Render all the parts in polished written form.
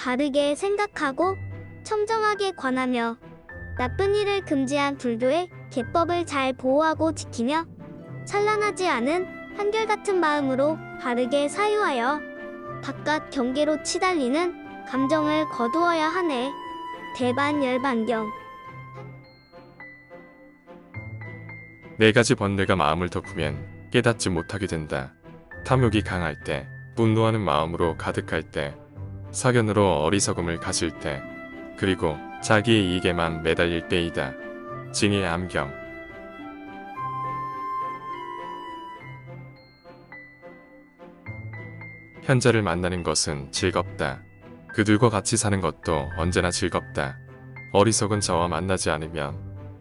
바르게 생각하고 청정하게 관하며 나쁜 일을 금지한 불교의 계법을 잘 보호하고 지키며 찬란하지 않은 한결같은 마음으로 바르게 사유하여 바깥 경계로 치달리는 감정을 거두어야 하네. 대반열반경. 네 가지 번뇌가 마음을 덮으면 깨닫지 못하게 된다. 탐욕이 강할 때, 분노하는 마음으로 가득할 때, 사견으로 어리석음을 가질 때, 그리고 자기의 이익에만 매달릴 때이다. 징의 암경. 현자를 만나는 것은 즐겁다. 그들과 같이 사는 것도 언제나 즐겁다. 어리석은 자와 만나지 않으면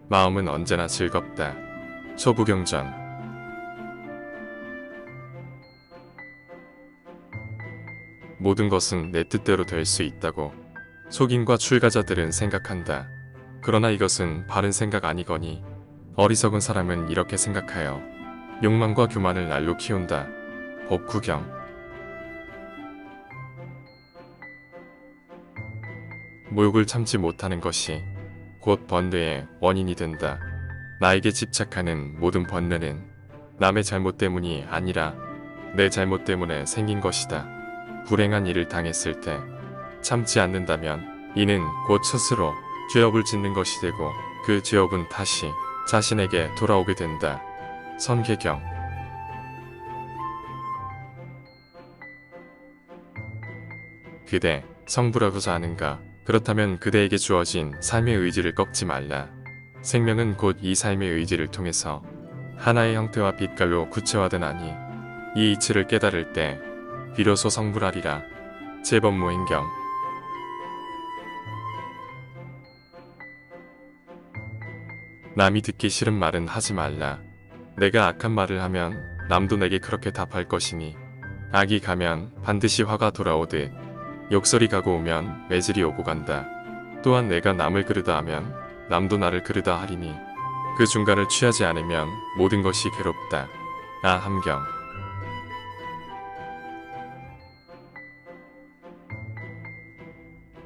마음은 언제나 즐겁다. 초부경전. 모든 것은 내 뜻대로 될 수 있다고 속인과 출가자들은 생각한다. 그러나 이것은 바른 생각 아니거니 어리석은 사람은 이렇게 생각하여 욕망과 교만을 날로 키운다. 법구경. 모욕을 참지 못하는 것이 곧 번뇌의 원인이 된다. 나에게 집착하는 모든 번뇌는 남의 잘못 때문이 아니라 내 잘못 때문에 생긴 것이다. 불행한 일을 당했을 때 참지 않는다면 이는 곧 스스로 죄업을 짓는 것이 되고 그 죄업은 다시 자신에게 돌아오게 된다. 선계경. 그대 성불하고자 하는가? 그렇다면 그대에게 주어진 삶의 의지를 꺾지 말라. 생명은 곧 이 삶의 의지를 통해서 하나의 형태와 빛깔로 구체화되나니 이 이치를 깨달을 때 비로소 성불하리라. 제법무행경. 남이 듣기 싫은 말은 하지 말라. 내가 악한 말을 하면 남도 내게 그렇게 답할 것이니 악이 가면 반드시 화가 돌아오듯 욕설이 가고 오면 매질이 오고 간다. 또한 내가 남을 그르다 하면 남도 나를 그르다 하리니 그 중간을 취하지 않으면 모든 것이 괴롭다. 아함경.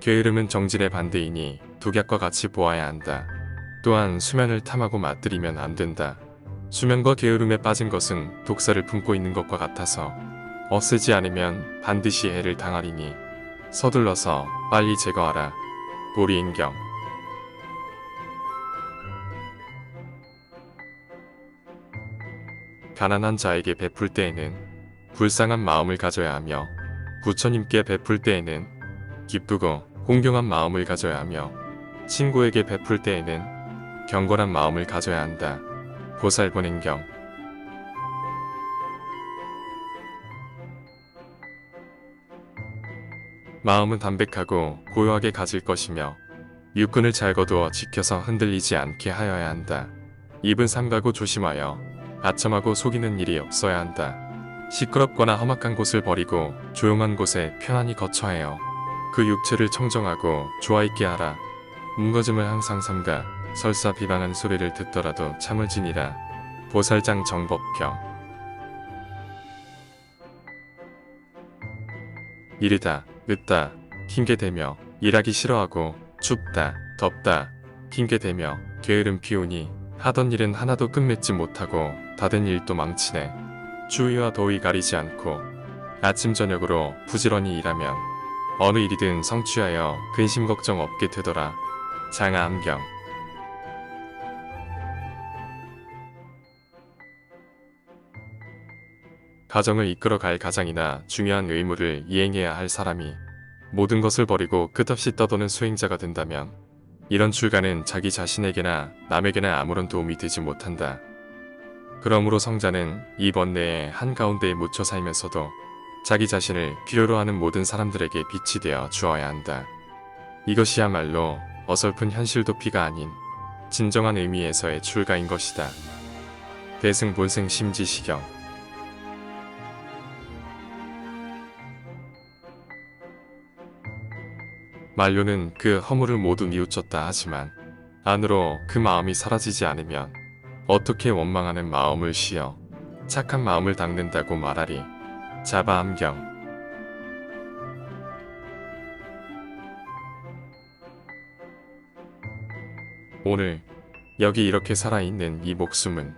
게으름은 정진의 반대이니 독약과 같이 보아야 한다. 또한 수면을 탐하고 맞들이면 안 된다. 수면과 게으름에 빠진 것은 독사를 품고 있는 것과 같아서 없애지 않으면 반드시 해를 당하리니 서둘러서 빨리 제거하라. 보리인경. 가난한 자에게 베풀 때에는 불쌍한 마음을 가져야 하며 부처님께 베풀 때에는 기쁘고 공경한 마음을 가져야 하며 친구에게 베풀 때에는 경건한 마음을 가져야 한다. 보살본행경. 마음은 담백하고 고요하게 가질 것이며 육근을 잘 거두어 지켜서 흔들리지 않게 하여야 한다. 입은 삼가고 조심하여 아첨하고 속이는 일이 없어야 한다. 시끄럽거나 험악한 곳을 버리고 조용한 곳에 편안히 거처하여 그 육체를 청정하고 조화있게 하라. 뭉거짐을 항상 삼가 설사 비방한 소리를 듣더라도 참을 지니라. 보살장 정법경. 이르다 늦다 핑계대며 일하기 싫어하고 춥다 덥다 핑계대며 게으름 피우니 하던 일은 하나도 끝맺지 못하고 다 된 일도 망치네. 추위와 더위 가리지 않고 아침 저녁으로 부지런히 일하면 어느 일이든 성취하여 근심 걱정 없게 되더라. 장아암경. 가정을 이끌어갈 가장이나 중요한 의무를 이행해야 할 사람이 모든 것을 버리고 끝없이 떠도는 수행자가 된다면 이런 출가는 자기 자신에게나 남에게나 아무런 도움이 되지 못한다. 그러므로 성자는 이 번뇌의 한가운데에 묻혀 살면서도 자기 자신을 필요로 하는 모든 사람들에게 빛이 되어 주어야 한다. 이것이야말로 어설픈 현실도피가 아닌 진정한 의미에서의 출가인 것이다. 대승본생 심지시경. 만료는 그 허물을 모두 뉘우쳤다 하지만 안으로 그 마음이 사라지지 않으면 어떻게 원망하는 마음을 쉬어 착한 마음을 닦는다고 말하리. 자바암경. 오늘 여기 이렇게 살아있는 이 목숨은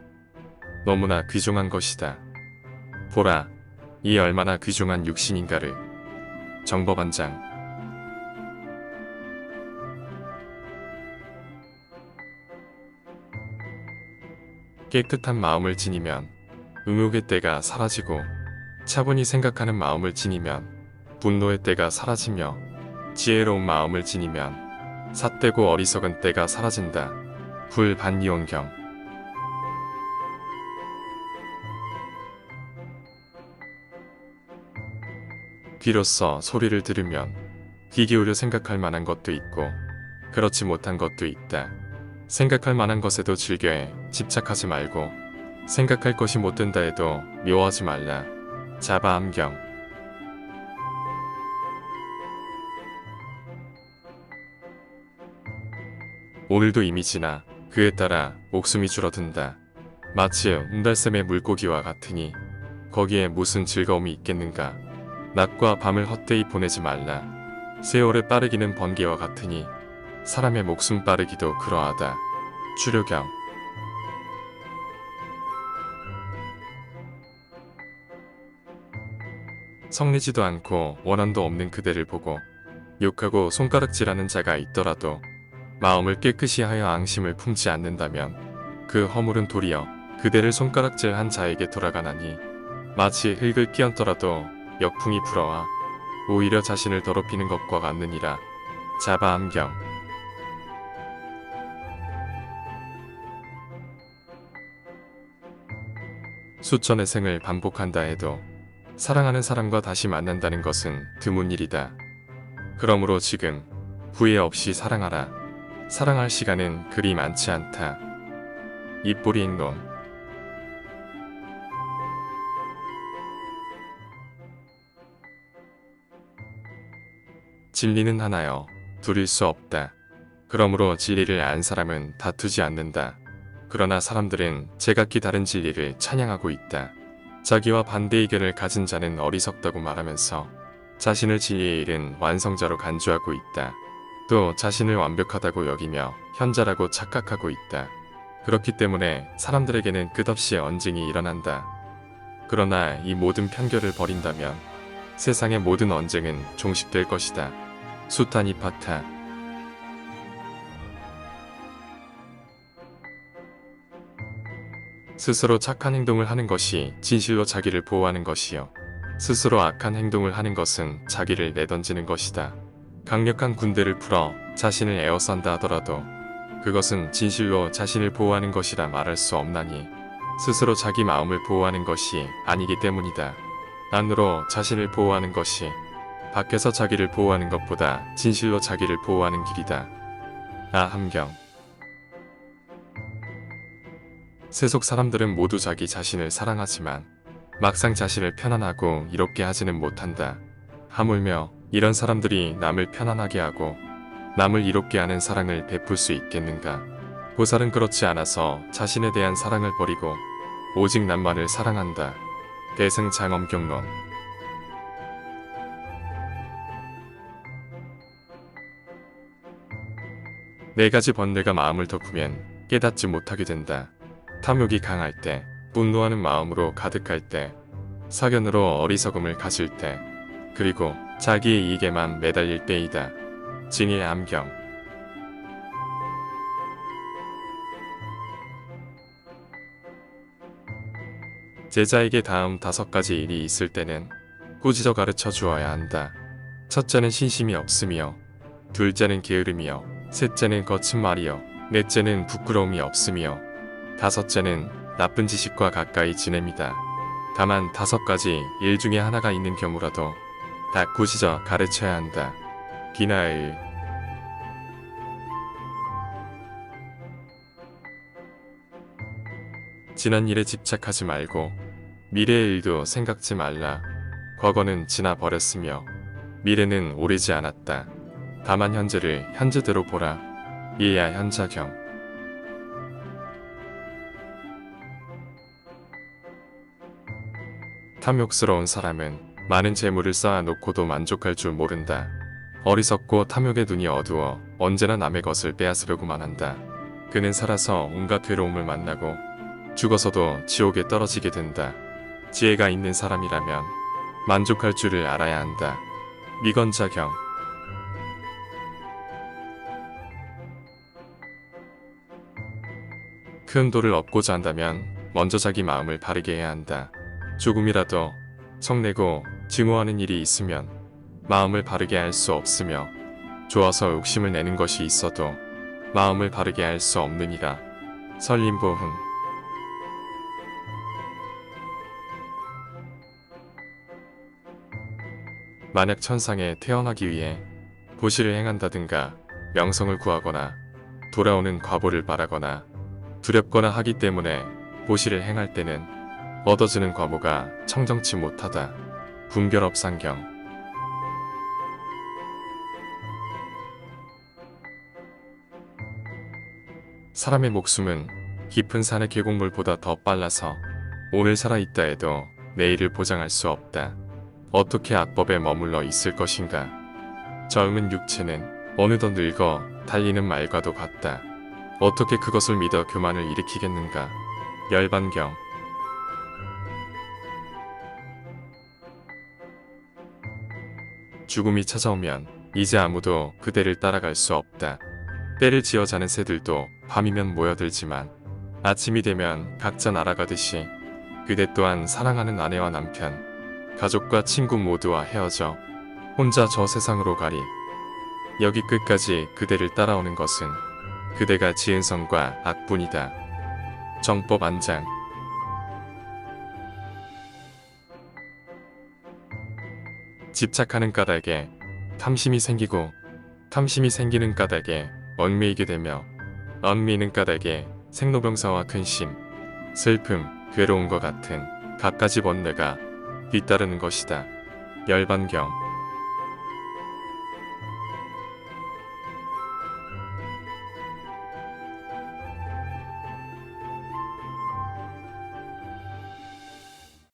너무나 귀중한 것이다. 보라, 이 얼마나 귀중한 육신인가를. 정법한장. 깨끗한 마음을 지니면 의욕의 때가 사라지고, 차분히 생각하는 마음을 지니면 분노의 때가 사라지며, 지혜로운 마음을 지니면 삿되고 어리석은 때가 사라진다. 불반이온경. 귀로써 소리를 들으면 귀 기울여 생각할 만한 것도 있고 그렇지 못한 것도 있다. 생각할 만한 것에도 즐겨해 집착하지 말고, 생각할 것이 못 된다 해도 미워하지 말라. 자바암경. 오늘도 이미 지나 그에 따라 목숨이 줄어든다. 마치 운달샘의 물고기와 같으니 거기에 무슨 즐거움이 있겠는가. 낮과 밤을 헛되이 보내지 말라. 세월의 빠르기는 번개와 같으니 사람의 목숨 빠르기도 그러하다. 추료경. 성리지도 않고 원한도 없는 그대를 보고 욕하고 손가락질하는 자가 있더라도 마음을 깨끗이 하여 앙심을 품지 않는다면 그 허물은 도리어 그대를 손가락질한 자에게 돌아가나니, 마치 흙을 끼얹더라도 역풍이 불어와 오히려 자신을 더럽히는 것과 같느니라. 자바암경. 수천의 생을 반복한다 해도 사랑하는 사람과 다시 만난다는 것은 드문 일이다. 그러므로 지금 후회 없이 사랑하라. 사랑할 시간은 그리 많지 않다. 입꼬리 행론. 진리는 하나여 둘일 수 없다. 그러므로 진리를 안 사람은 다투지 않는다. 그러나 사람들은 제각기 다른 진리를 찬양하고 있다. 자기와 반대 의견을 가진 자는 어리석다고 말하면서 자신을 진리에 이른 완성자로 간주하고 있다. 또 자신을 완벽하다고 여기며 현자라고 착각하고 있다. 그렇기 때문에 사람들에게는 끝없이 언쟁이 일어난다. 그러나 이 모든 편견을 버린다면 세상의 모든 언쟁은 종식될 것이다. 수타니파타. 스스로 착한 행동을 하는 것이 진실로 자기를 보호하는 것이요, 스스로 악한 행동을 하는 것은 자기를 내던지는 것이다. 강력한 군대를 풀어 자신을 에워싼다 하더라도 그것은 진실로 자신을 보호하는 것이라 말할 수 없나니, 스스로 자기 마음을 보호하는 것이 아니기 때문이다. 안으로 자신을 보호하는 것이 밖에서 자기를 보호하는 것보다 진실로 자기를 보호하는 길이다. 아함경. 세속 사람들은 모두 자기 자신을 사랑하지만 막상 자신을 편안하고 이롭게 하지는 못한다. 하물며 이런 사람들이 남을 편안하게 하고 남을 이롭게 하는 사랑을 베풀 수 있겠는가? 보살은 그렇지 않아서 자신에 대한 사랑을 버리고 오직 남만을 사랑한다. 대승장엄경론. 네 가지 번뇌가 마음을 덮으면 깨닫지 못하게 된다. 탐욕이 강할 때, 분노하는 마음으로 가득할 때, 사견으로 어리석음을 가질 때, 그리고 자기의 이익에만 매달릴 때이다. 징의 암경. 제자에게 다음 5가지 일이 있을 때는 꾸짖어 가르쳐 주어야 한다. 첫째는 신심이 없으며, 둘째는 게으름이요, 셋째는 거친 말이요, 넷째는 부끄러움이 없으며, 다섯째는 나쁜 지식과 가까이 지냅니다. 다만 5가지 일 중에 하나가 있는 경우라도 다 꾸짖어 가르쳐야 한다. 기나을. 지난 일에 집착하지 말고 미래의 일도 생각지 말라. 과거는 지나버렸으며 미래는 오래지 않았다. 다만 현재를 현재대로 보라. 이야 현자경. 탐욕스러운 사람은 많은 재물을 쌓아놓고도 만족할 줄 모른다. 어리석고 탐욕의 눈이 어두워 언제나 남의 것을 빼앗으려고만 한다. 그는 살아서 온갖 괴로움을 만나고 죽어서도 지옥에 떨어지게 된다. 지혜가 있는 사람이라면 만족할 줄을 알아야 한다. 미건자경. 큰 돌을 얻고자 한다면 먼저 자기 마음을 바르게 해야 한다. 조금이라도 성내고 증오하는 일이 있으면 마음을 바르게 할 수 없으며 좋아서 욕심을 내는 것이 있어도 마음을 바르게 할 수 없느니라. 설림보흥. 만약 천상에 태어나기 위해 보시를 행한다든가 명성을 구하거나 돌아오는 과보를 바라거나 두렵거나 하기 때문에 보시를 행할 때는 얻어지는 과보가 청정치 못하다. 분별업상경. 사람의 목숨은 깊은 산의 계곡물보다 더 빨라서 오늘 살아있다 해도 내일을 보장할 수 없다. 어떻게 악법에 머물러 있을 것인가. 저음은 육체는 어느덧 늙어 달리는 말과도 같다. 어떻게 그것을 믿어 교만을 일으키겠는가. 열반경. 죽음이 찾아오면 이제 아무도 그대를 따라갈 수 없다. 때를 지어 자는 새들도 밤이면 모여들지만 아침이 되면 각자 날아가듯이 그대 또한 사랑하는 아내와 남편, 가족과 친구 모두와 헤어져 혼자 저 세상으로 가리. 여기 끝까지 그대를 따라오는 것은 그대가 지은 성과 악뿐이다. 정법 안장. 집착하는 까닭에 탐심이 생기고 탐심이 생기는 까닭에 얽매이게 되며 얽매이는 까닭에 생로병사와 근심, 슬픔, 괴로움과 같은 갖가지 번뇌가 뒤따르는 것이다. 열반경.